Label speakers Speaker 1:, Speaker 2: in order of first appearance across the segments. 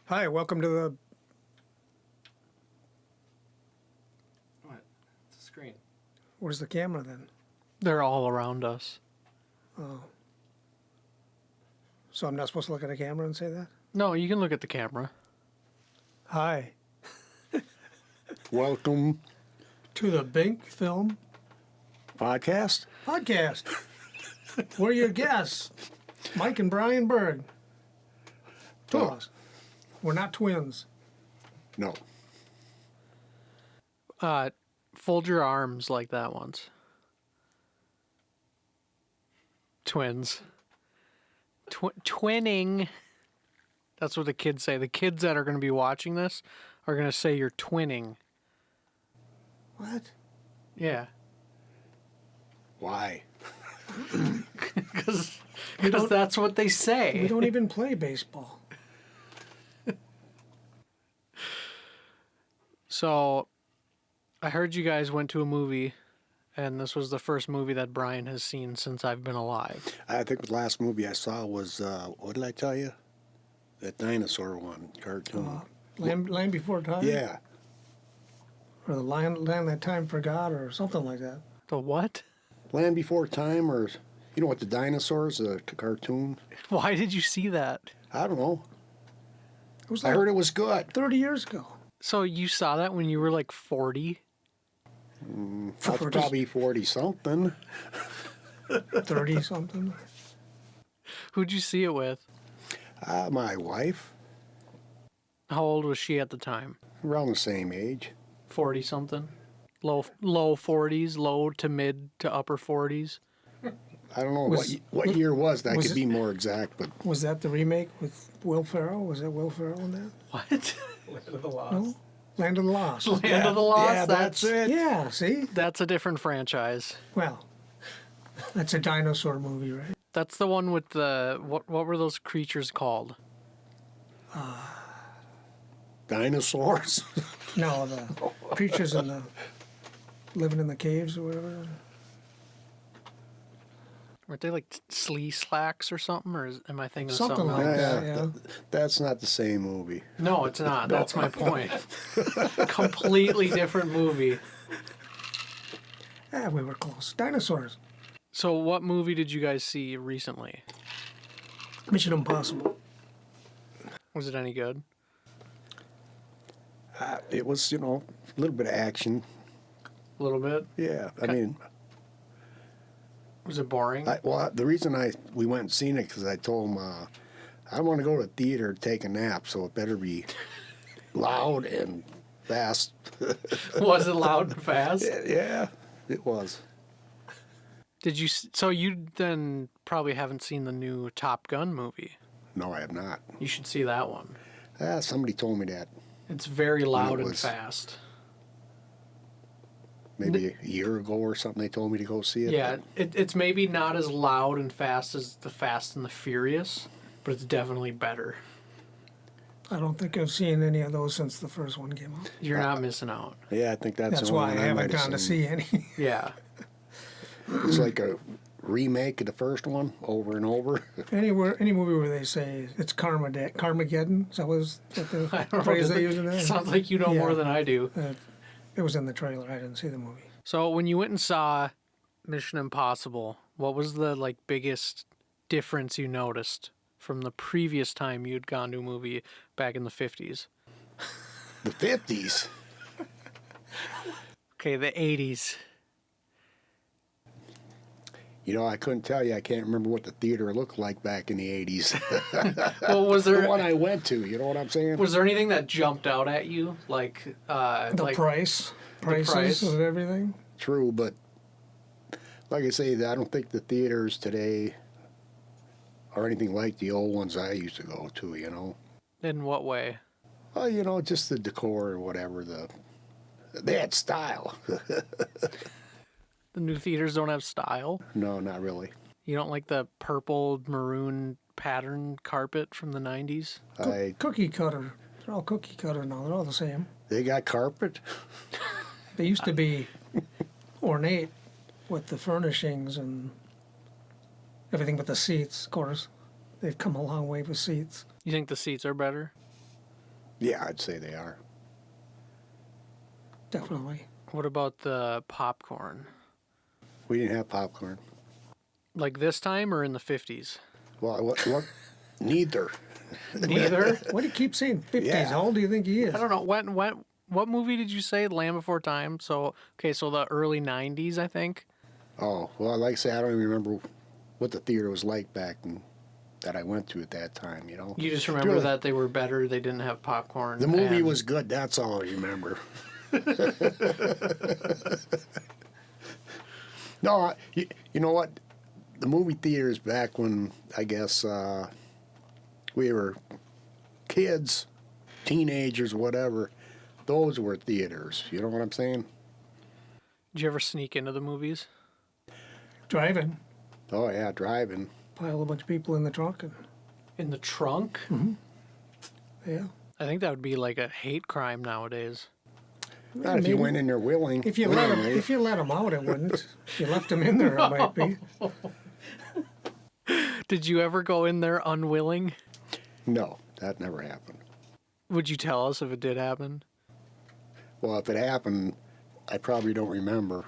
Speaker 1: Hi, welcome to the...
Speaker 2: What? It's a screen.
Speaker 1: Where's the camera then?
Speaker 2: They're all around us.
Speaker 1: Oh. So I'm not supposed to look at a camera and say that?
Speaker 2: No, you can look at the camera.
Speaker 1: Hi.
Speaker 3: Welcome
Speaker 1: To the Binc Film
Speaker 3: podcast.
Speaker 1: Podcast. We're your guests, Mike and Bryan Berg. Two of us. We're not twins.
Speaker 3: No,
Speaker 2: Fold your arms like that once. Twins. Twinning. That's what the kids say. The kids that are going to be watching this are going to say you're twinning.
Speaker 1: What?
Speaker 2: Yeah.
Speaker 3: why?
Speaker 2: Because
Speaker 1: don't-
Speaker 2: that's what they say.
Speaker 1: We don't even play baseball.
Speaker 2: So, I heard you guys went to a movie, and this was the first movie that Bryan has seen since I've been alive.
Speaker 3: I think the last movie I saw was what did I tell you? That dinosaur one cartoon.
Speaker 1: Land Before Time?
Speaker 3: Yeah,
Speaker 1: Or the Land That Time Forgot or something like that.
Speaker 2: The what?
Speaker 3: Land Before Time, or you know what, the dinosaurs, the cartoon.
Speaker 2: Why did you see that?
Speaker 3: I don't know.
Speaker 1: It was
Speaker 3: I
Speaker 1: like
Speaker 3: heard it was good.
Speaker 1: 30 years ago.
Speaker 2: So you saw that when you were like 40?
Speaker 3: That's probably 40 something.
Speaker 1: 30 something.
Speaker 2: Who'd you see it with?
Speaker 3: My wife,
Speaker 2: How old was she at the time?
Speaker 3: around the same age.
Speaker 2: 40 something? Low 40s, low to mid to upper 40s.
Speaker 3: I don't know
Speaker 1: Was-
Speaker 3: what year was that.
Speaker 1: was
Speaker 3: Could
Speaker 1: it-
Speaker 3: be more exact, but
Speaker 1: Was that the remake with Will Ferrell? Was that Will Ferrell in that?
Speaker 2: What?
Speaker 1: No? Land of the Lost.
Speaker 2: Land of the Lost?
Speaker 3: yeah, that's it.
Speaker 1: Yeah, see?
Speaker 2: That's a different franchise.
Speaker 1: Well, that's a dinosaur movie, right?
Speaker 2: That's the one with the what were those creatures called?
Speaker 3: Dinosaurs.
Speaker 1: No, the creatures in the living in the caves or whatever.
Speaker 2: Weren't they like slee slacks or something? Or am I thinking of
Speaker 1: Something
Speaker 2: something
Speaker 1: like
Speaker 2: else?
Speaker 1: that. Yeah.
Speaker 3: That's not the same movie.
Speaker 2: No, it's not. That's my point. Completely different movie.
Speaker 1: Yeah, we were close. Dinosaurs.
Speaker 2: So what movie did you guys see recently?
Speaker 1: Mission Impossible.
Speaker 2: Was it any good?
Speaker 3: It was, a little bit of action.
Speaker 2: A little bit?
Speaker 3: Yeah, I
Speaker 2: Okay.
Speaker 3: mean,
Speaker 2: Was it boring?
Speaker 3: the reason we went and seen it because I told him I want to go to the theater to take a nap, so it better be loud and fast.
Speaker 2: Was it loud and fast?
Speaker 3: Yeah, it was.
Speaker 2: Did you? So you then probably haven't seen the new Top Gun movie.
Speaker 3: No, I have not.
Speaker 2: You should see that one.
Speaker 3: Somebody told me that
Speaker 2: It's very loud and
Speaker 3: was-
Speaker 2: fast.
Speaker 3: maybe a year ago or something. They told me to go see it.
Speaker 2: Yeah, it's maybe not as loud and fast as the Fast and the Furious, but it's definitely better.
Speaker 1: I don't think I've seen any of those since the first one came out.
Speaker 2: You're not missing out.
Speaker 3: Yeah, I think that's
Speaker 1: That's
Speaker 3: the
Speaker 1: why
Speaker 3: one
Speaker 1: I haven't
Speaker 3: might have
Speaker 1: gone to
Speaker 3: seen.
Speaker 1: see any.
Speaker 2: Yeah.
Speaker 3: It's like a remake of the first one over and over.
Speaker 1: Any movie where they say it's Carmageddon. Is that was that
Speaker 2: I
Speaker 1: the
Speaker 2: don't know.
Speaker 1: phrase they use in there?
Speaker 2: Sounds like you know
Speaker 1: Yeah.
Speaker 2: more than I do.
Speaker 1: It was in the trailer. I didn't see the movie.
Speaker 2: So when you went and saw Mission Impossible, what was the biggest difference you noticed from the previous time you'd gone to a movie back in the 50s?
Speaker 3: The 50s.
Speaker 2: Okay, the 80s.
Speaker 3: I couldn't tell you. I can't remember what the theater looked like back in the 80s.
Speaker 2: Well, was
Speaker 3: The
Speaker 2: there
Speaker 3: one I went to, you know what I'm saying?
Speaker 2: was there anything that jumped out at you
Speaker 1: The
Speaker 2: like
Speaker 1: prices
Speaker 2: price.
Speaker 1: of everything.
Speaker 3: True, but like I say, I don't think the theaters today are anything like the old ones I used to go to,
Speaker 2: in what way?
Speaker 3: Well, just the decor or whatever. They had style.
Speaker 2: The new theaters don't have style.
Speaker 3: No, not really.
Speaker 2: You don't like the purple maroon pattern carpet from the 90s?
Speaker 1: Cookie cutter. They're all cookie cutter now. They're all the same.
Speaker 3: They got carpet.
Speaker 1: They used to be ornate with the furnishings and everything but the seats, of course. They've come a long way with seats.
Speaker 2: You think the seats are better?
Speaker 3: Yeah, I'd say they are.
Speaker 1: Definitely.
Speaker 2: What about the popcorn?
Speaker 3: We didn't have popcorn.
Speaker 2: Like this time or in the 50s?
Speaker 3: Well, what? Neither.
Speaker 2: Neither.
Speaker 1: Why do you keep saying 50s?
Speaker 3: Yeah.
Speaker 1: How old do you think he is?
Speaker 2: I don't know. What movie did you say? Land Before Time? So, okay, so the early 90s, I think.
Speaker 3: Oh, well, like I say, I don't even remember what the theater was like back in, that I went to at that time, you know.
Speaker 2: You just remember
Speaker 3: Really,
Speaker 2: that they were better, they didn't have popcorn.
Speaker 3: the movie
Speaker 2: and-
Speaker 3: was good, that's all I remember. No, you know what? The movie theaters back when, I guess, we were kids, teenagers, whatever, those were theaters. You know what I'm saying?
Speaker 2: Did you ever sneak into the movies?
Speaker 1: Driving.
Speaker 3: Oh, yeah, driving.
Speaker 1: Pile a bunch of people in the trunk. And,
Speaker 2: In the trunk?
Speaker 1: yeah.
Speaker 2: I think that would be like a hate crime nowadays.
Speaker 3: Not if you
Speaker 1: maybe.
Speaker 3: went in there willing.
Speaker 1: If you let them out, it wouldn't. If you left them in there, it might be.
Speaker 2: Did you ever go in there unwilling?
Speaker 3: No, that never happened.
Speaker 2: Would you tell us if it did happen?
Speaker 3: Well, if it happened, I probably don't remember.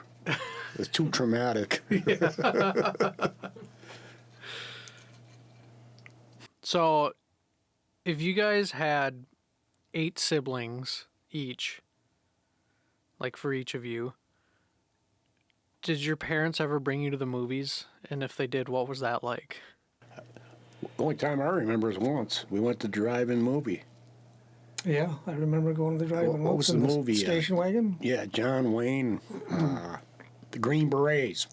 Speaker 3: It's too traumatic.
Speaker 2: So, if you guys had 8 siblings each, like for each of you, did your parents ever bring you to the movies? And if they did, what was that like?
Speaker 3: The only time I remember is once. We went to drive-in movie.
Speaker 1: Yeah, I remember going to the driving.
Speaker 3: What was the movie?
Speaker 1: Station wagon.
Speaker 3: Yeah, John Wayne, the Green Berets.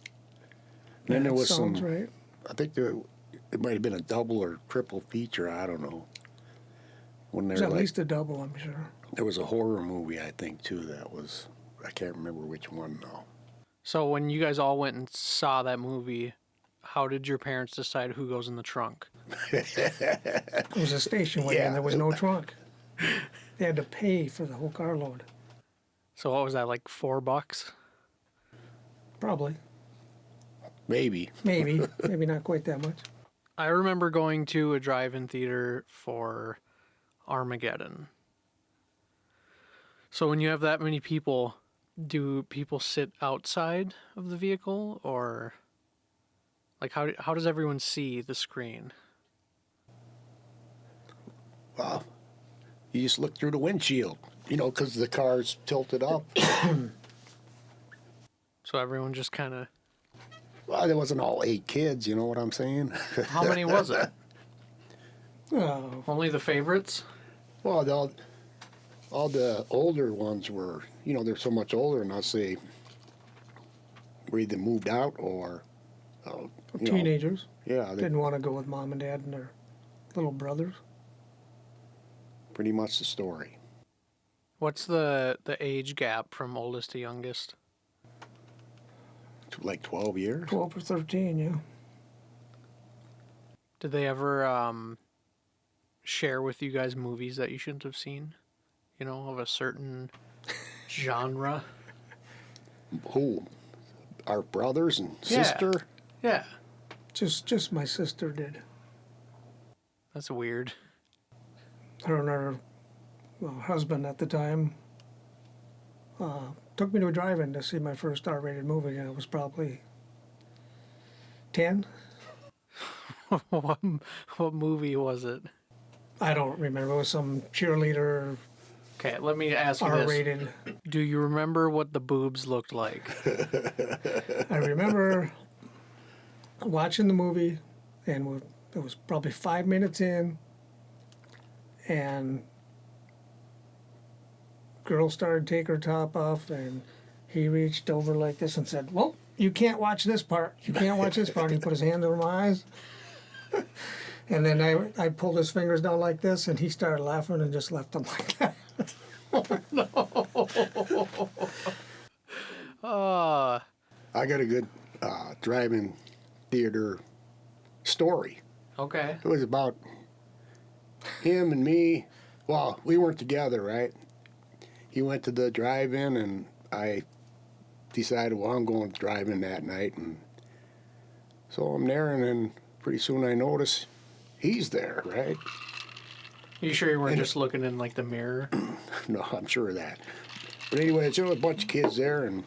Speaker 3: And then there was some,
Speaker 1: Sounds right.
Speaker 3: I think it might have been a double or triple feature, I don't know. When
Speaker 1: There's
Speaker 3: they're
Speaker 1: at
Speaker 3: like,
Speaker 1: least a double, I'm sure.
Speaker 3: there was a horror movie, I think, too, that was, I can't remember which one, though.
Speaker 2: So, when you guys all went and saw that movie, how did your parents decide who goes in the trunk?
Speaker 1: It was a station wagon.
Speaker 3: Yeah.
Speaker 1: There was no trunk. They had to pay for the whole carload.
Speaker 2: So, what was that, like $4?
Speaker 1: Probably.
Speaker 3: Maybe.
Speaker 1: Maybe. Maybe not quite that much.
Speaker 2: I remember going to a drive-in theater for Armageddon. So when you have that many people, do people sit outside of the vehicle, or like how does everyone see the screen?
Speaker 3: Well, you just look through the windshield, you know, because the car's tilted up.
Speaker 2: So everyone just kind of.
Speaker 3: Well, there wasn't all 8 kids, you know what I'm saying?
Speaker 2: How many was it?
Speaker 1: Oh,
Speaker 2: Only the favorites?
Speaker 3: Well, all the older ones were, you know, they're so much older, and I'll say were either moved out or, you know,
Speaker 1: teenagers.
Speaker 3: yeah, they
Speaker 1: Didn't want to go with mom and dad and their little brothers.
Speaker 3: pretty much the story.
Speaker 2: What's the age gap from oldest to youngest?
Speaker 3: Like 12 years.
Speaker 1: 12 or 13, yeah.
Speaker 2: Did they ever share with you guys movies that you shouldn't have seen? You know, of a certain genre?
Speaker 3: Who? Our brothers and
Speaker 2: Yeah.
Speaker 3: sister?
Speaker 2: Yeah.
Speaker 1: Just my sister did.
Speaker 2: That's weird.
Speaker 1: Her and her husband at the time took me to a drive-in to see my first R-rated movie, and it was probably 10.
Speaker 2: what movie was it?
Speaker 1: I don't remember. It was some cheerleader
Speaker 2: Okay, let me ask you this.
Speaker 1: R-rated.
Speaker 2: Do you remember what the boobs looked like?
Speaker 1: I remember watching the movie, and it was probably 5 minutes in, and girl started to take her top off, and he reached over like this and said, "Well, you can't watch this part. You can't watch this part." He put his hand over my eyes. And then I pulled his fingers down like this, and he started laughing and just left them like that.
Speaker 3: I got a good drive-in theater story.
Speaker 2: Okay.
Speaker 3: It was about him and me. Well, we weren't together, right? He went to the drive-in, and I decided, well, I'm going to drive-in that night. And so I'm there, and then pretty soon I notice he's there, right?
Speaker 2: You sure you weren't just looking in like the mirror?
Speaker 3: No, I'm sure of that. But anyway, there was a bunch of kids there, and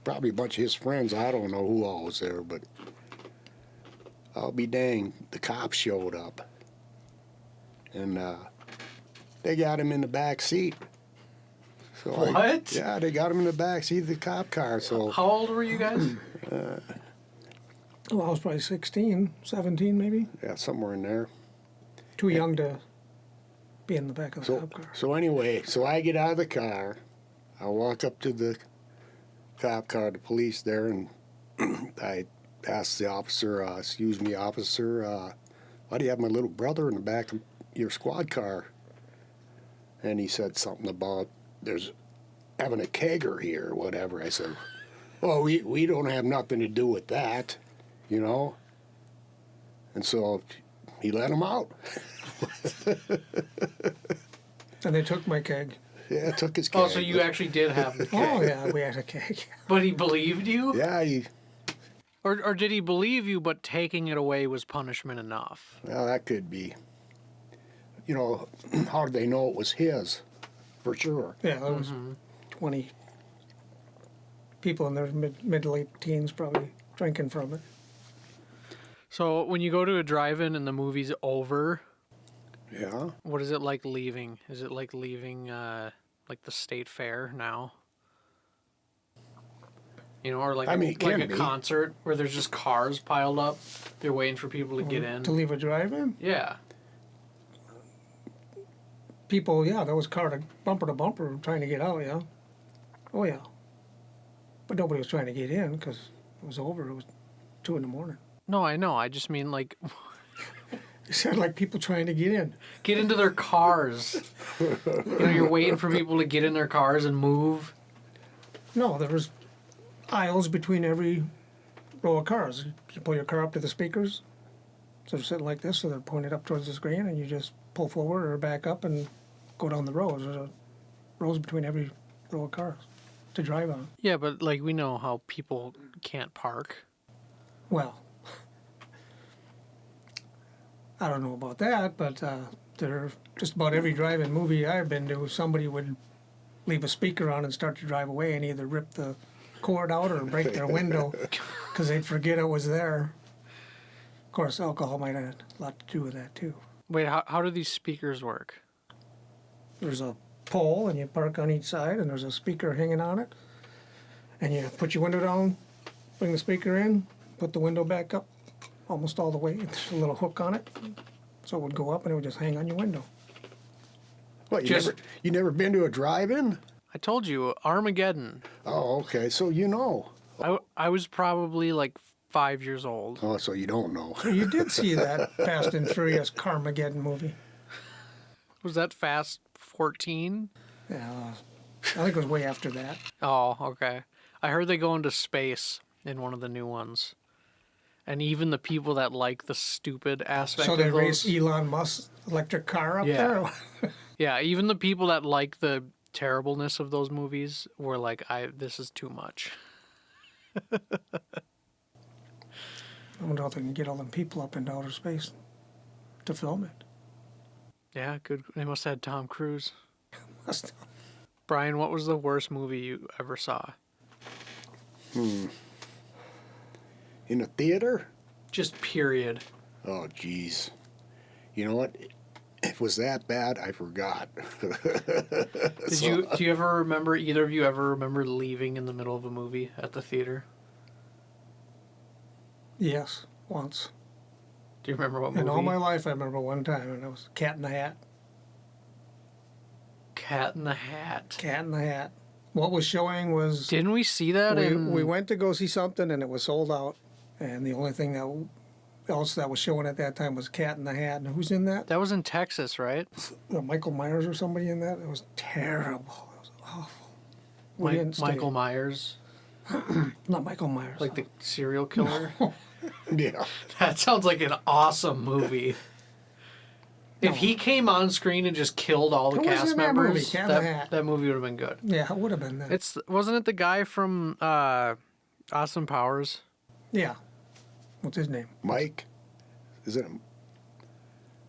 Speaker 3: probably a bunch of his friends. I don't know who all was there, but I'll be danged. The cops showed up, and they got him in the back seat. So
Speaker 2: What?
Speaker 3: Yeah, they got him in the back seat of the cop car. So
Speaker 2: How old were you guys?
Speaker 1: Well, I was probably 16, 17 maybe.
Speaker 3: yeah, somewhere in there.
Speaker 1: Too young to be in the back of the
Speaker 3: So
Speaker 1: cop car.
Speaker 3: so anyway, so I get out of the car. I walk up to the cop car, the police there, and I asked the officer, "Excuse me, officer, why do you have my little brother in the back of your squad car?" And he said something about there's having a kegger here or whatever. I said, "Well, we don't have nothing to do with that, you know." And so he let him out.
Speaker 1: And they took my keg.
Speaker 3: Yeah, took his keg.
Speaker 2: Oh, so you actually did have the keg.
Speaker 1: Oh, yeah, we had a keg.
Speaker 2: But he believed you?
Speaker 3: Yeah,
Speaker 2: Or did he believe you, but taking it away was punishment enough?
Speaker 3: well, that could be. You know, how did they know it was his? For sure.
Speaker 1: Yeah, there was 20 people in their mid to late teens probably drinking from it.
Speaker 2: So when you go to a drive-in and the movie's over,
Speaker 3: Yeah.
Speaker 2: what is it like leaving? Is it like leaving like the state fair now? You know, or like,
Speaker 3: I mean, it
Speaker 2: like
Speaker 3: can
Speaker 2: a
Speaker 3: be.
Speaker 2: concert where there's just cars piled up. They're waiting for people to get in.
Speaker 1: To leave a drive-in?
Speaker 2: Yeah.
Speaker 1: People, yeah, there was car to bumper trying to get out, yeah. Oh, yeah. But nobody was trying to get in because it was over. It was 2 in the morning.
Speaker 2: No, I know. I just mean like
Speaker 1: It sounded like people trying to get in.
Speaker 2: get into their cars. You know, you're waiting for people to get in their cars and move.
Speaker 1: No, there was aisles between every row of cars. You pull your car up to the speakers, so they're sitting like this, so they're pointed up towards the screen, and you just pull forward or back up and go down the rows. There's rows between every row of cars to drive on.
Speaker 2: Yeah, but like we know how people can't park.
Speaker 1: Well, I don't know about that, but there just about every drive-in movie I've been to, somebody would leave a speaker on and start to drive away and either rip the cord out or break their window because they'd forget it was there. Of course, alcohol might have a lot to do with that too.
Speaker 2: Wait, how do these speakers work?
Speaker 1: There's a pole and you park on each side and there's a speaker hanging on it. And you put your window down, bring the speaker in, put the window back up almost all the way. There's a little hook on it. So it would go up and it would just hang on your window.
Speaker 3: What,
Speaker 2: Just-
Speaker 3: you never been to a drive-in?
Speaker 2: I told you, Armageddon.
Speaker 3: Oh, okay. So you know.
Speaker 2: I was probably like 5 years old.
Speaker 3: Oh, so you don't know.
Speaker 1: So you did see that Fast and Furious Carmageddon movie.
Speaker 2: Was that Fast 14?
Speaker 1: Yeah, I think it was way after that.
Speaker 2: Oh, okay. I heard they go into space in one of the new ones. And even the people that like the stupid aspect
Speaker 1: So
Speaker 2: of
Speaker 1: they
Speaker 2: those...
Speaker 1: race Elon Musk's electric car up
Speaker 2: Yeah.
Speaker 1: there?
Speaker 2: Yeah, even the people that like the terribleness of those movies were like, this is too much.
Speaker 1: I wonder if they can get all them people up into outer space to film it.
Speaker 2: Yeah, good. They must have had Tom Cruise.
Speaker 1: Must-
Speaker 2: Brian, what was the worst movie you ever saw?
Speaker 3: In a theater?
Speaker 2: Just period.
Speaker 3: Oh, geez. You know what? If it was that bad, I forgot.
Speaker 2: Do you ever remember, either of you ever remember leaving in the middle of a movie at the theater?
Speaker 1: Yes, once.
Speaker 2: Do you remember what movie?
Speaker 1: In all my life, I remember one time, and it was Cat in the Hat.
Speaker 2: Cat in the Hat.
Speaker 1: Cat in the Hat. What was showing was
Speaker 2: Didn't we see that
Speaker 1: we went to go see something, and it was sold out. And the only thing else that was showing at that time was Cat in the Hat. And who's in that?
Speaker 2: That was in Texas, right?
Speaker 1: Michael Myers or somebody in that. It was terrible. It was awful. We didn't stay.
Speaker 2: Michael Myers,
Speaker 1: Not Michael Myers.
Speaker 2: like the serial killer.
Speaker 3: Yeah.
Speaker 2: That sounds like an awesome movie. If he came on screen and just killed all the
Speaker 1: Who was
Speaker 2: cast
Speaker 1: in that movie?
Speaker 2: members,
Speaker 1: Cat in the Hat.
Speaker 2: that movie would have been good.
Speaker 1: Yeah, it would have been that.
Speaker 2: Wasn't it the guy from Austin Powers?
Speaker 1: Yeah. What's his name?
Speaker 3: Mike? Is it?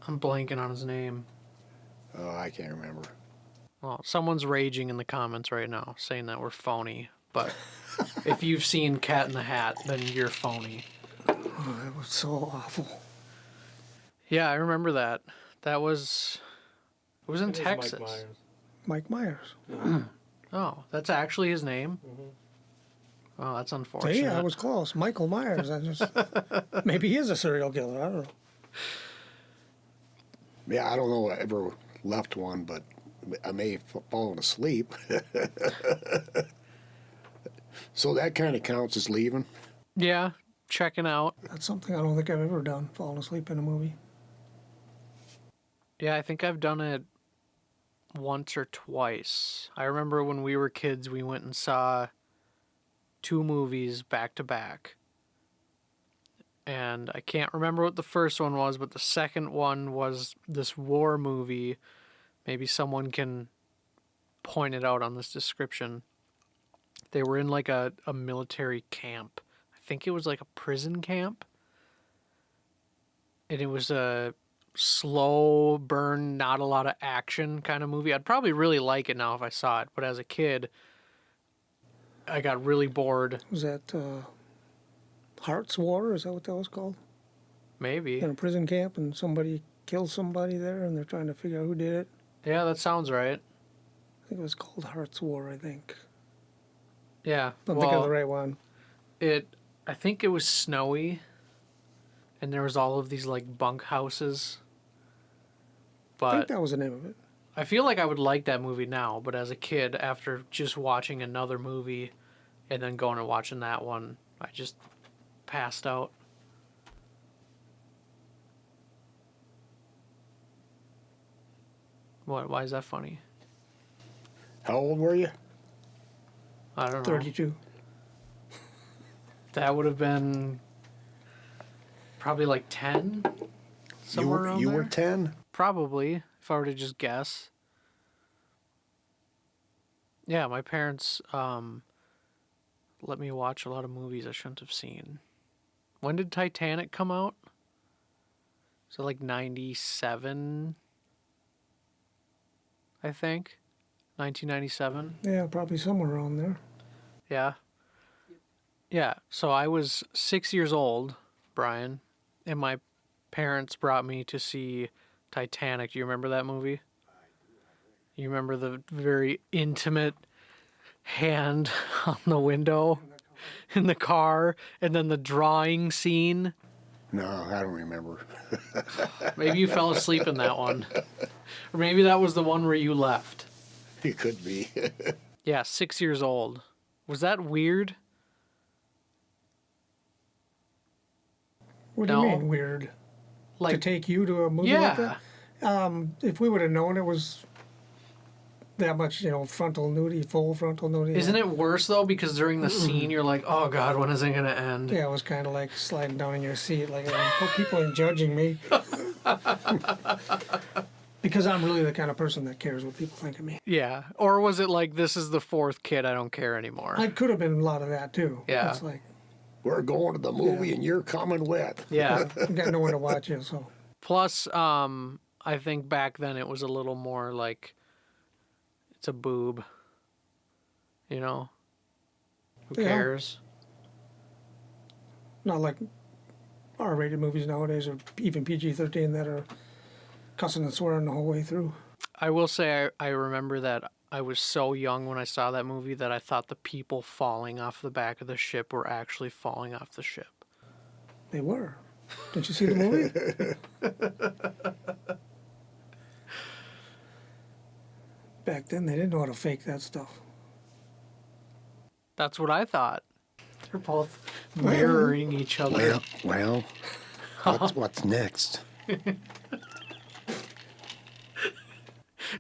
Speaker 2: I'm blanking on his name.
Speaker 3: Oh, I can't remember.
Speaker 2: Well, someone's raging in the comments right now, saying that we're phony. But if you've seen Cat in the Hat, then you're phony.
Speaker 1: Oh, that was so awful.
Speaker 2: Yeah, I remember that. It was in
Speaker 4: It is
Speaker 2: Texas.
Speaker 4: Mike Myers.
Speaker 1: Mike Myers.
Speaker 2: Oh, that's actually his name? Oh, that's unfortunate.
Speaker 1: See, I was close. Michael Myers. Maybe he is a serial killer. I don't know.
Speaker 3: Yeah, I don't know if I ever left one, but I may have fallen asleep. So that kind of counts as leaving.
Speaker 2: Yeah, checking out.
Speaker 1: That's something I don't think I've ever done. Fallen asleep in a movie.
Speaker 2: Yeah, I think I've done it once or twice. I remember when we were kids, we went and saw 2 movies back to back. And I can't remember what the first one was, but the second one was this war movie. Maybe someone can point it out on this description. They were in like a military camp. I think it was like a prison camp. And it was a slow burn, not a lot of action kind of movie. I'd probably really like it now if I saw it, but as a kid, I got really bored.
Speaker 1: Was that Hearts War? Is that what that was called?
Speaker 2: Maybe.
Speaker 1: In a prison camp and somebody kills somebody there and they're trying to figure out who did it.
Speaker 2: Yeah, that sounds right.
Speaker 1: I think it was called Hearts War, I think.
Speaker 2: Yeah.
Speaker 1: I'm thinking of the right one.
Speaker 2: I think it was snowy, and there was all of these like bunk houses.
Speaker 1: I think
Speaker 2: But
Speaker 1: that was the name of it.
Speaker 2: I feel like I would like that movie now, but as a kid, after just watching another movie and then going and watching that one, I just passed out. What? Why is that funny?
Speaker 3: How old were you?
Speaker 2: I don't know.
Speaker 1: 32.
Speaker 2: That would have been probably like 10, somewhere around
Speaker 3: You
Speaker 2: there.
Speaker 3: were 10?
Speaker 2: Probably, if I were to just guess. Yeah, my parents let me watch a lot of movies I shouldn't have seen. When did Titanic come out? So like 97, I think. 1997.
Speaker 1: Yeah, probably somewhere around there.
Speaker 2: Yeah. Yeah, so I was 6 years old, Brian, and my parents brought me to see Titanic. Do you remember that movie? You remember the very intimate hand on the window in the car, and then the drawing scene?
Speaker 3: No, I don't remember.
Speaker 2: Maybe you fell asleep in that one. Or maybe that was the one where you left.
Speaker 3: It could be.
Speaker 2: Yeah, 6 years old. Was that weird?
Speaker 1: What do
Speaker 2: No.
Speaker 1: you mean, weird? To
Speaker 2: Like,
Speaker 1: take you to a movie like
Speaker 2: yeah.
Speaker 1: that? If we would have known it was that much, frontal nudity, full frontal nudity.
Speaker 2: Isn't it worse, though? Because during the scene, you're like, oh, God, when is it going to end?
Speaker 1: Yeah, it was kind of like sliding down in your seat. Like, I hope people aren't judging me. Because I'm really the kind of person that cares what people think of me.
Speaker 2: Yeah. Or was it like, this is the 4th kid, I don't care anymore?
Speaker 1: I could have been a lot of that, too.
Speaker 2: Yeah.
Speaker 1: It's like,
Speaker 3: We're going to the movie and you're coming with.
Speaker 2: Yeah.
Speaker 1: I've got no one to watch you, so.
Speaker 2: Plus, I think back then it was a little more like, it's a boob. You know? Who
Speaker 1: Yeah.
Speaker 2: cares?
Speaker 1: Not like R-rated movies nowadays, or even PG-13 that are cussing and swearing the whole way through.
Speaker 2: I will say I remember that I was so young when I saw that movie that I thought the people falling off the back of the ship were actually falling off the ship.
Speaker 1: They were. Didn't you see the movie? Back then, they didn't know how to fake that stuff.
Speaker 2: That's what I thought. They're both mirroring each other.
Speaker 3: Well, what's next?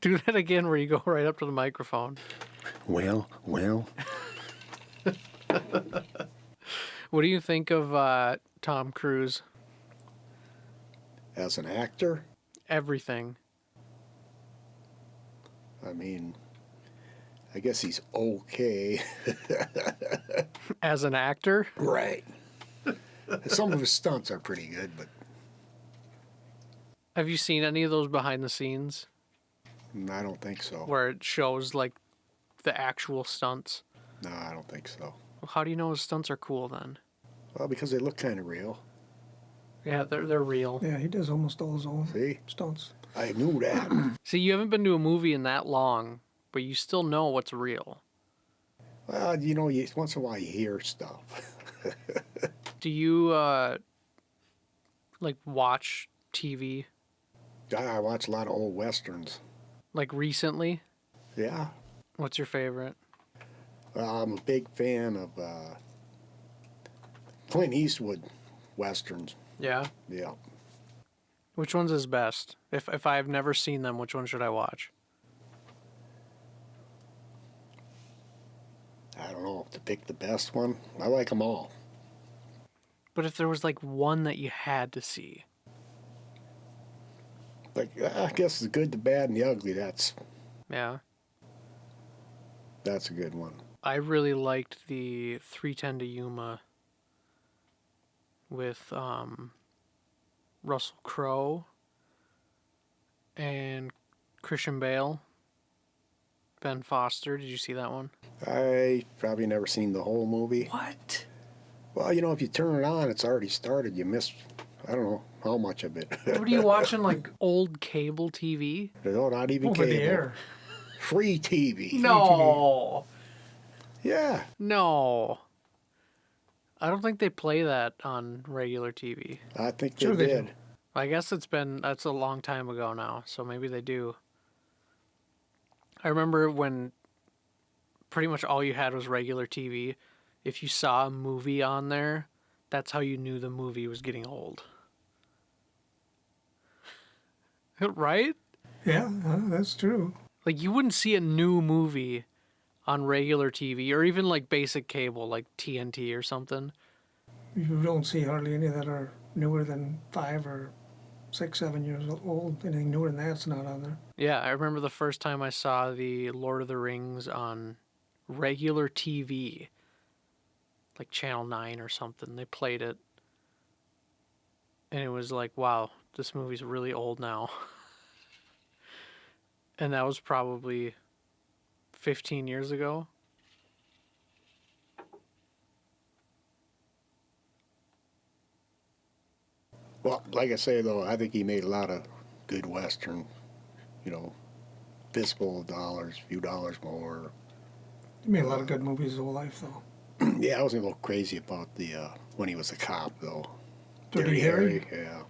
Speaker 2: Do that again where you go right up to the microphone.
Speaker 3: Well.
Speaker 2: What do you think of Tom Cruise?
Speaker 3: As an actor,
Speaker 2: Everything.
Speaker 3: I mean, I guess he's okay.
Speaker 2: As an actor?
Speaker 3: Right. Some of his stunts are pretty good, but
Speaker 2: Have you seen any of those behind the scenes
Speaker 3: I don't think so.
Speaker 2: where it shows like the actual stunts?
Speaker 3: No, I don't think so.
Speaker 2: Well, how do you know his stunts are cool then?
Speaker 3: Well, because they look kind of real.
Speaker 2: Yeah, they're real.
Speaker 1: Yeah, he does almost all his own
Speaker 3: See?
Speaker 1: stunts.
Speaker 3: I knew that.
Speaker 2: See, you haven't been to a movie in that long, but you still know what's real.
Speaker 3: Well, once in a while you hear stuff.
Speaker 2: Do you like watch TV
Speaker 3: I watch a lot of old westerns.
Speaker 2: like recently?
Speaker 3: Yeah.
Speaker 2: What's your favorite?
Speaker 3: I'm a big fan of Clint Eastwood westerns.
Speaker 2: Yeah.
Speaker 3: Yeah.
Speaker 2: Which one's his best? If I've never seen them, which one should I watch?
Speaker 3: I don't know to pick the best one. I like them all.
Speaker 2: But if there was like one that you had to see.
Speaker 3: Like I guess the good, the bad, and the ugly. That's
Speaker 2: Yeah.
Speaker 3: a good one.
Speaker 2: I really liked the 310 to Yuma with Russell Crowe and Christian Bale, Ben Foster. Did you see that one?
Speaker 3: I probably never seen the whole movie.
Speaker 2: What?
Speaker 3: Well, if you turn it on, it's already started. You missed, I don't know how much of it.
Speaker 2: What are you watching, like old cable TV?
Speaker 3: No, not even
Speaker 1: Over
Speaker 3: cable.
Speaker 1: the air.
Speaker 3: Free TV.
Speaker 2: No.
Speaker 3: Yeah.
Speaker 2: No. I don't think they play that on regular TV.
Speaker 3: I think they
Speaker 1: Sure they
Speaker 3: did.
Speaker 1: do.
Speaker 2: I guess that's a long time ago now, so maybe they do. I remember when pretty much all you had was regular TV. If you saw a movie on there, that's how you knew the movie was getting old. Right?
Speaker 1: Yeah, that's true.
Speaker 2: Like you wouldn't see a new movie on regular TV or even like basic cable like TNT or something.
Speaker 1: You don't see hardly any that are newer than 5 or 6, 7 years old. Anything newer than that's not on there.
Speaker 2: Yeah, I remember the first time I saw the Lord of the Rings on regular TV, like Channel 9 or something. They played it. And it was like, wow, this movie's really old now. And that was probably 15 years ago.
Speaker 3: Well, like I say, though, I think he made a lot of good Western, fistful of dollars, few dollars more.
Speaker 1: He made a lot of good movies his whole life, though.
Speaker 3: Yeah, I wasn't a little crazy about the when he was a cop, though.
Speaker 1: Dirty Harry?
Speaker 3: Yeah.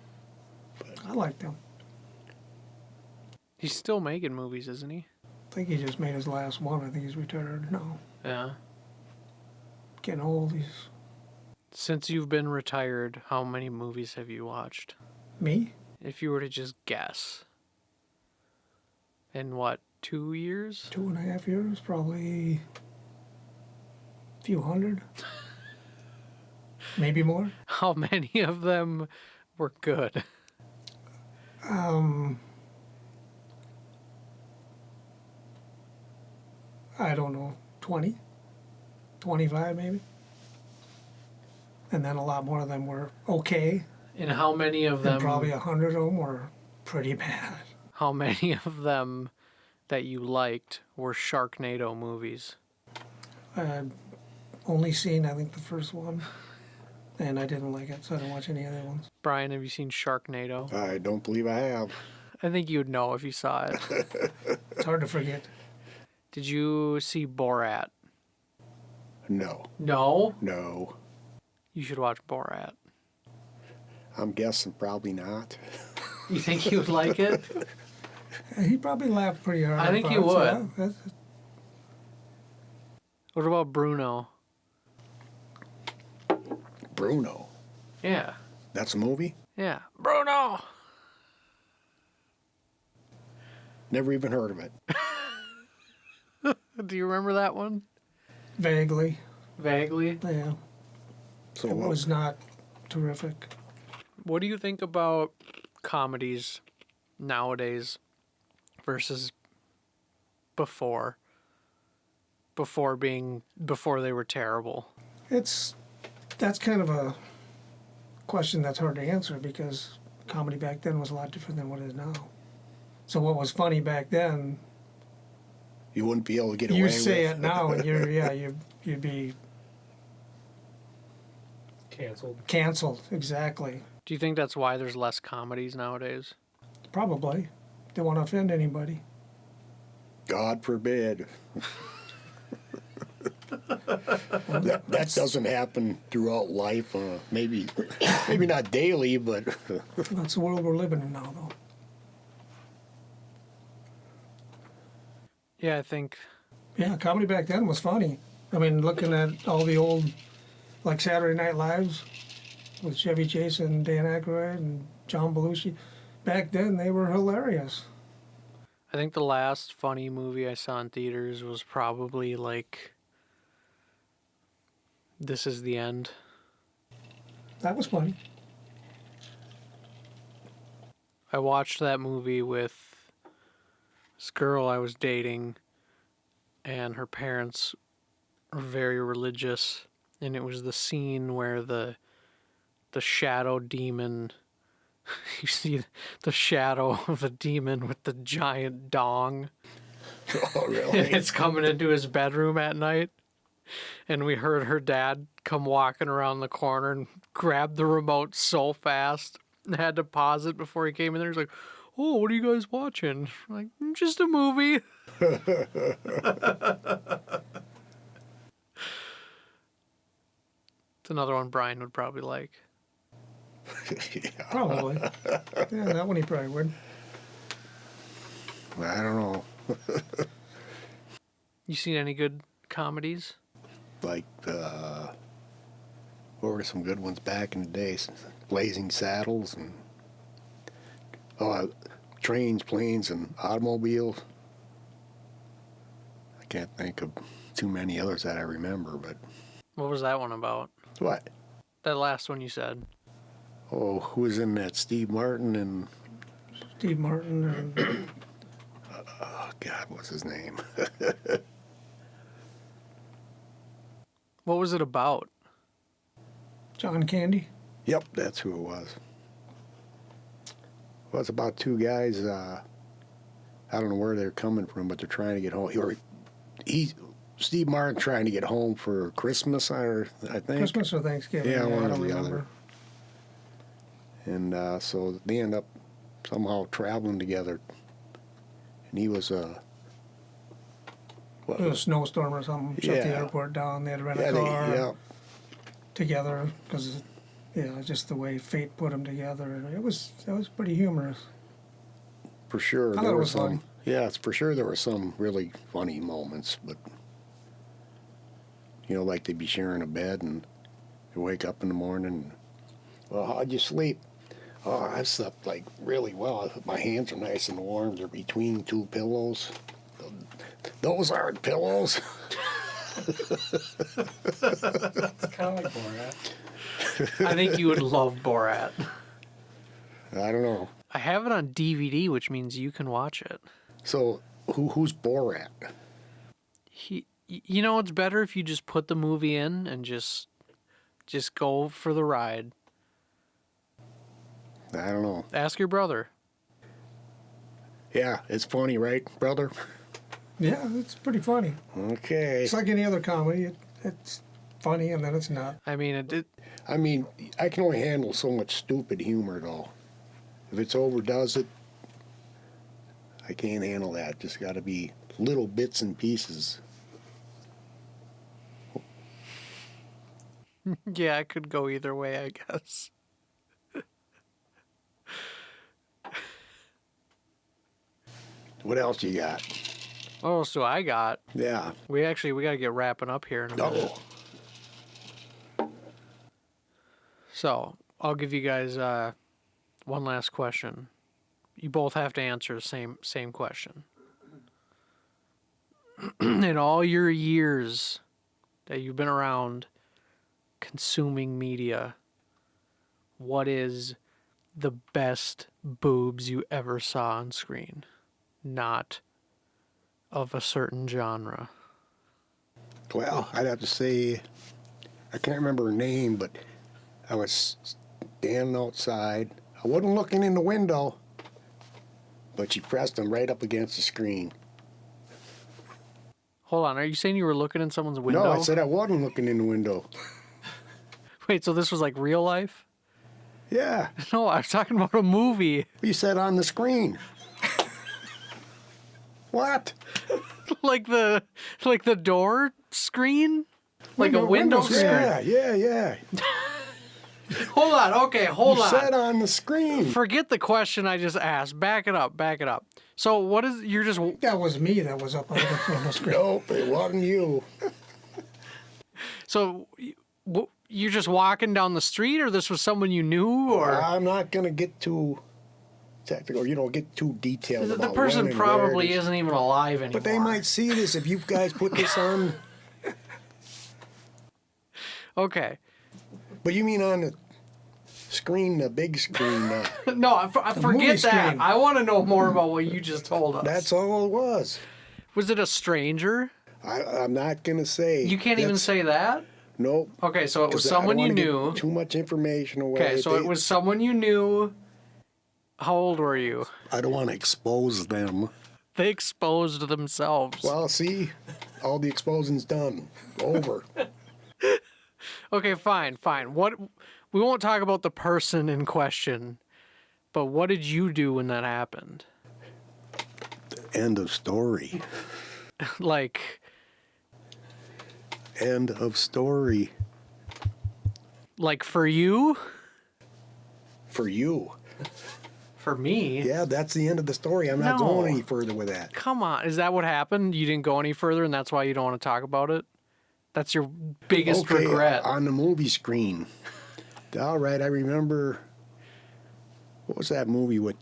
Speaker 1: I liked him.
Speaker 2: He's still making movies, isn't he?
Speaker 1: I think he just made his last one. I think he's retired now.
Speaker 2: Yeah.
Speaker 1: Getting old. He's
Speaker 2: Since you've been retired, how many movies have you watched?
Speaker 1: me.
Speaker 2: If you were to just guess. In what, 2 years?
Speaker 1: 2.5 years, probably a few hundred. Maybe more.
Speaker 2: How many of them were good?
Speaker 1: I don't know, 20, 25 maybe. And then a lot more of them were okay.
Speaker 2: And how many of
Speaker 1: And
Speaker 2: them?
Speaker 1: probably 100 of them were pretty bad.
Speaker 2: How many of them that you liked were Sharknado movies?
Speaker 1: I've only seen, I think, the first one. And I didn't like it, so I didn't watch any other ones.
Speaker 2: Brian, have you seen Sharknado?
Speaker 3: I don't believe I have.
Speaker 2: I think you would know if you saw it.
Speaker 1: It's hard to forget.
Speaker 2: Did you see Borat?
Speaker 3: No.
Speaker 2: No.
Speaker 3: No.
Speaker 2: You should watch Borat.
Speaker 3: I'm guessing probably not.
Speaker 2: You think you would like it?
Speaker 1: He probably laughed pretty hard.
Speaker 2: I think he
Speaker 1: parts,
Speaker 2: would.
Speaker 1: yeah.
Speaker 2: What about Bruno?
Speaker 3: Bruno.
Speaker 2: Yeah.
Speaker 3: That's a movie?
Speaker 2: Yeah. Bruno!
Speaker 3: Never even heard of it.
Speaker 2: Do you remember that one?
Speaker 1: Vaguely,
Speaker 2: Vaguely.
Speaker 1: yeah.
Speaker 3: So
Speaker 1: It
Speaker 3: what
Speaker 1: was not terrific.
Speaker 2: What do you think about comedies nowadays versus before? Before they were terrible.
Speaker 1: That's kind of a question that's hard to answer because comedy back then was a lot different than what it is now. So what was funny back then,
Speaker 3: You wouldn't be able to get away
Speaker 1: you
Speaker 3: with
Speaker 1: say it now, and you'd be canceled. Exactly.
Speaker 2: Do you think that's why there's less comedies nowadays?
Speaker 1: Probably. Don't want to offend anybody.
Speaker 3: God forbid. that doesn't happen throughout life. Maybe not daily, but
Speaker 1: That's the world we're living in now, though.
Speaker 2: Yeah, I think.
Speaker 1: Yeah, comedy back then was funny. I mean, looking at all the old, like Saturday Night Lives with Chevy Chase and Dan Aykroyd and John Belushi, back then they were hilarious.
Speaker 2: I think the last funny movie I saw in theaters was probably like This Is the End.
Speaker 1: That was funny.
Speaker 2: I watched that movie with this girl I was dating, and her parents were very religious, and it was the scene where the shadow demon you see the shadow of a demon with the giant dong.
Speaker 3: oh really?
Speaker 2: It's coming into his bedroom at night. And we heard her dad come walking around the corner and grab the remote so fast and had to pause it before he came in there. He's like, "Oh, what are you guys watching?" I'm like, "Just a movie." It's another one Bryan would probably like.
Speaker 3: Yeah.
Speaker 1: Probably. Yeah, that one he probably would.
Speaker 3: I don't know.
Speaker 2: You seen any good comedies?
Speaker 3: Like, what were some good ones back in the day? Blazing Saddles and trains, planes, and automobiles. I can't think of too many others that I remember, but
Speaker 2: What was that one about?
Speaker 3: what?
Speaker 2: That last one you said.
Speaker 3: Oh, who was in that? Steve Martin and
Speaker 1: Steve Martin and
Speaker 3: oh God, what's his name?
Speaker 2: What was it about?
Speaker 1: John Candy.
Speaker 3: Yep, that's who it was. Well, it's about two guys. I don't know where they're coming from, but they're trying to get home. Steve Martin trying to get home for Christmas, I think.
Speaker 1: Christmas or Thanksgiving.
Speaker 3: Yeah, one
Speaker 1: I
Speaker 3: or
Speaker 1: don't
Speaker 3: the
Speaker 1: remember.
Speaker 3: other. And so they end up somehow traveling together. And he was
Speaker 1: It was a snowstorm or something. Shut the
Speaker 3: Yeah.
Speaker 1: airport down. They had to rent
Speaker 3: yeah,
Speaker 1: a car
Speaker 3: yeah,
Speaker 1: together because, just the way fate put them together. And that was pretty humorous.
Speaker 3: for sure.
Speaker 1: I thought
Speaker 3: There
Speaker 1: it
Speaker 3: were
Speaker 1: was
Speaker 3: some.
Speaker 1: funny.
Speaker 3: Yeah, it's for sure there were some really funny moments, but like they'd be sharing a bed and they wake up in the morning. And, well, how'd you sleep? Oh, I slept like really well. My hands are nice and warm. They're between two pillows. Those aren't pillows.
Speaker 4: It's kind of like Borat.
Speaker 2: I think you would love Borat.
Speaker 3: I don't know.
Speaker 2: I have it on DVD, which means you can watch it.
Speaker 3: So who's Borat?
Speaker 2: It's better if you just put the movie in and just go for the ride.
Speaker 3: I don't know.
Speaker 2: Ask your brother.
Speaker 3: Yeah, it's funny, right, brother?
Speaker 1: Yeah, it's pretty funny.
Speaker 3: Okay.
Speaker 1: It's like any other comedy. It's funny and then it's not.
Speaker 2: I mean,
Speaker 3: I mean, I can only handle so much stupid humor, though. If it's overdoes it, I can't handle that. Just got to be little bits and pieces.
Speaker 2: yeah, it could go either way, I guess.
Speaker 3: What else you got?
Speaker 2: What else do I got?
Speaker 3: Yeah.
Speaker 2: We got to get wrapping up here in a minute.
Speaker 3: Oh.
Speaker 2: So, I'll give you guys one last question. You both have to answer the same question. In all your years that you've been around consuming media, what is the best boobs you ever saw on screen? Not of a certain genre.
Speaker 3: Well, I'd have to say, I can't remember her name, but I was standing outside. I wasn't looking in the window, but she pressed them right up against the screen.
Speaker 2: Hold on, are you saying you were looking in someone's window?
Speaker 3: No, I said I wasn't looking in the window.
Speaker 2: Wait, so this was like real life?
Speaker 3: Yeah,
Speaker 2: No, I was talking about a movie.
Speaker 3: you said on the screen. What?
Speaker 2: like the door screen? Like a window screen?
Speaker 3: Yeah.
Speaker 2: Hold on, okay, hold
Speaker 3: You
Speaker 2: on.
Speaker 3: said on the screen.
Speaker 2: Forget the question I just asked. Back it up. So what is, you're just,
Speaker 1: That was me that was up on the screen.
Speaker 3: Nope, it wasn't you.
Speaker 2: so you're just walking down the street, or this was someone you knew, or?
Speaker 3: I'm not going to get too technical, get too detailed
Speaker 2: The
Speaker 3: about
Speaker 2: person
Speaker 3: when and where
Speaker 2: probably
Speaker 3: it is.
Speaker 2: isn't even alive anymore.
Speaker 3: But they might see this if you guys put this on.
Speaker 2: Okay.
Speaker 3: But you mean on the screen, the big screen?
Speaker 2: No, I
Speaker 1: movie
Speaker 2: forget that.
Speaker 1: screen.
Speaker 2: I want to know more about what you just told us.
Speaker 3: That's all it was.
Speaker 2: Was it a stranger?
Speaker 3: I'm not going to say.
Speaker 2: You can't even say that?
Speaker 3: Nope.
Speaker 2: Okay, so it was
Speaker 3: 'Cause I don't
Speaker 2: someone you
Speaker 3: wanna get
Speaker 2: knew.
Speaker 3: Too much information away.
Speaker 2: Okay, so it was someone you knew. How old were you?
Speaker 3: I don't want to expose them.
Speaker 2: They exposed themselves.
Speaker 3: Well, see, all the exposing's done. Over.
Speaker 2: Okay, fine. What? We won't talk about the person in question, but what did you do when that happened?
Speaker 3: End of story.
Speaker 2: Like,
Speaker 3: End of story.
Speaker 2: like for you?
Speaker 3: For you.
Speaker 2: For me?
Speaker 3: Yeah, that's the end of the story. I'm not
Speaker 2: No.
Speaker 3: going any further with that.
Speaker 2: Come on. Is that what happened? You didn't go any further and that's why you don't want to talk about it? That's your biggest
Speaker 3: Okay,
Speaker 2: regret.
Speaker 3: on the movie screen. All right, I remember. What was that movie with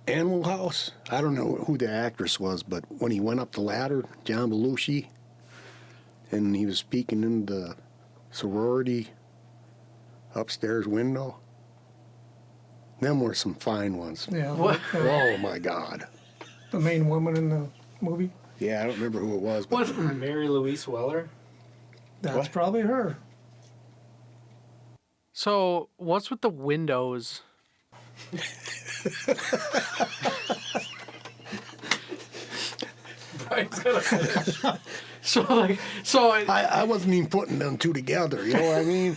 Speaker 3: Animal House? I don't know who the actress was, but when he went up the ladder, John Belushi, and he was speaking in the sorority upstairs window. Them were some fine ones.
Speaker 1: Yeah,
Speaker 2: What?
Speaker 3: Oh my God.
Speaker 1: the main woman in the movie.
Speaker 3: Yeah, I don't remember who it was, but
Speaker 2: What?
Speaker 4: Mary Louise Weller.
Speaker 1: That's
Speaker 3: What?
Speaker 1: probably her.
Speaker 2: So, what's with the windows?
Speaker 4: Brian's gonna finish.
Speaker 3: I wasn't even putting them two together. You know what I mean?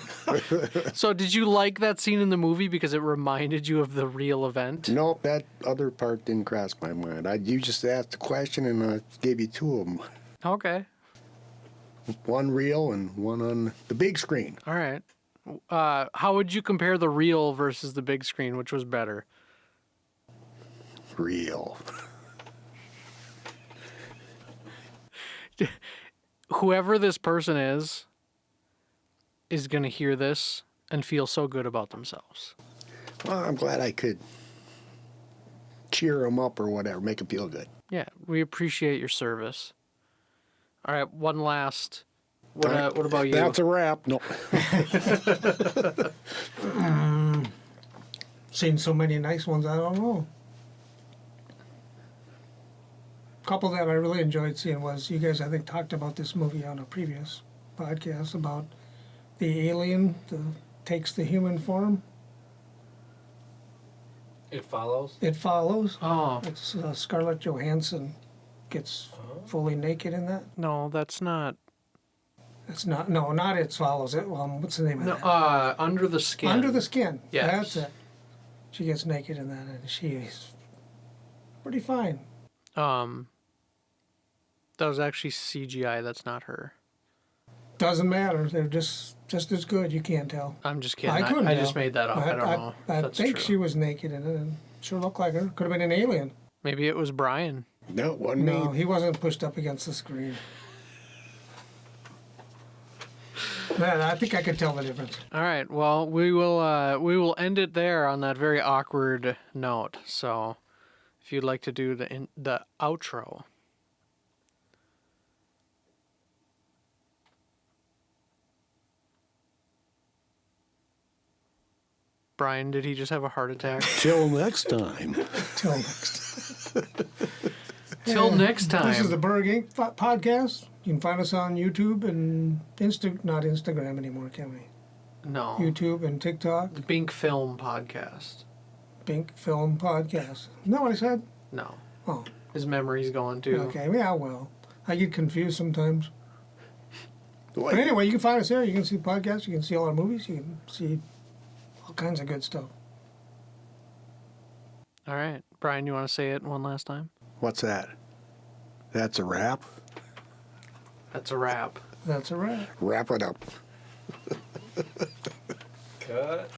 Speaker 2: So did you like that scene in the movie because it reminded you of the real event?
Speaker 3: Nope, that other part didn't cross my mind. You just asked the question and I gave you two of them.
Speaker 2: Okay.
Speaker 3: One real and one on the big screen.
Speaker 2: All right. How would you compare the real versus the big screen? Which was better?
Speaker 3: Real.
Speaker 2: Whoever this person is going to hear this and feel so good about themselves.
Speaker 3: Well, I'm glad I could cheer them up or whatever, make them feel good.
Speaker 2: Yeah, we appreciate your service. All right, one last. What about you?
Speaker 3: That's a wrap. No.
Speaker 1: Seen so many nice ones, I don't know. Couple that I really enjoyed seeing was, you guys I think talked about this movie on a previous podcast about the alien that takes the human form.
Speaker 4: It follows.
Speaker 1: It Follows.
Speaker 2: Oh,
Speaker 1: It's Scarlett Johansson gets fully naked in that.
Speaker 2: no, that's not.
Speaker 1: It's not. No, not It Follows. It. What's the name of
Speaker 2: No,
Speaker 1: that?
Speaker 2: Under the Skin.
Speaker 1: Under the Skin.
Speaker 2: Yes.
Speaker 1: That's it. She gets naked in that, and she's pretty fine.
Speaker 2: That was actually CGI. That's not her.
Speaker 1: Doesn't matter. They're just as good. You can't tell.
Speaker 2: I'm just kidding.
Speaker 1: I couldn't
Speaker 2: I
Speaker 1: tell.
Speaker 2: just made that up. I don't know.
Speaker 1: I
Speaker 2: if that's
Speaker 1: think
Speaker 2: true.
Speaker 1: she was naked in it, and sure looked like her. Could have been an alien.
Speaker 2: Maybe it was Bryan.
Speaker 3: No, it wasn't
Speaker 1: No,
Speaker 3: me.
Speaker 1: he wasn't pushed up against the screen. Man, I think I could tell the difference.
Speaker 2: All right. Well, we will end it there on that very awkward note. So, if you'd like to do the outro. Bryan, did he just have a heart attack?
Speaker 3: Till next time.
Speaker 1: Till next.
Speaker 2: Till next time.
Speaker 1: This is the Berg Inc. podcast. You can find us on YouTube and not Instagram anymore, can we?
Speaker 2: No.
Speaker 1: YouTube and TikTok.
Speaker 2: The Binc Film podcast.
Speaker 1: Binc Film Podcast. Isn't that what I said?
Speaker 2: No.
Speaker 1: Oh,
Speaker 2: His memory's going too.
Speaker 1: okay. Yeah, well, I get confused sometimes.
Speaker 3: Well,
Speaker 1: But anyway, you can find us there. You can see podcasts. You can see all our movies. You can see all kinds of good stuff.
Speaker 2: All right. Brian, you want to say it one last time?
Speaker 3: what's that? That's a wrap?
Speaker 2: That's a wrap.
Speaker 1: That's a wrap.
Speaker 3: Wrap it up.
Speaker 4: Cut.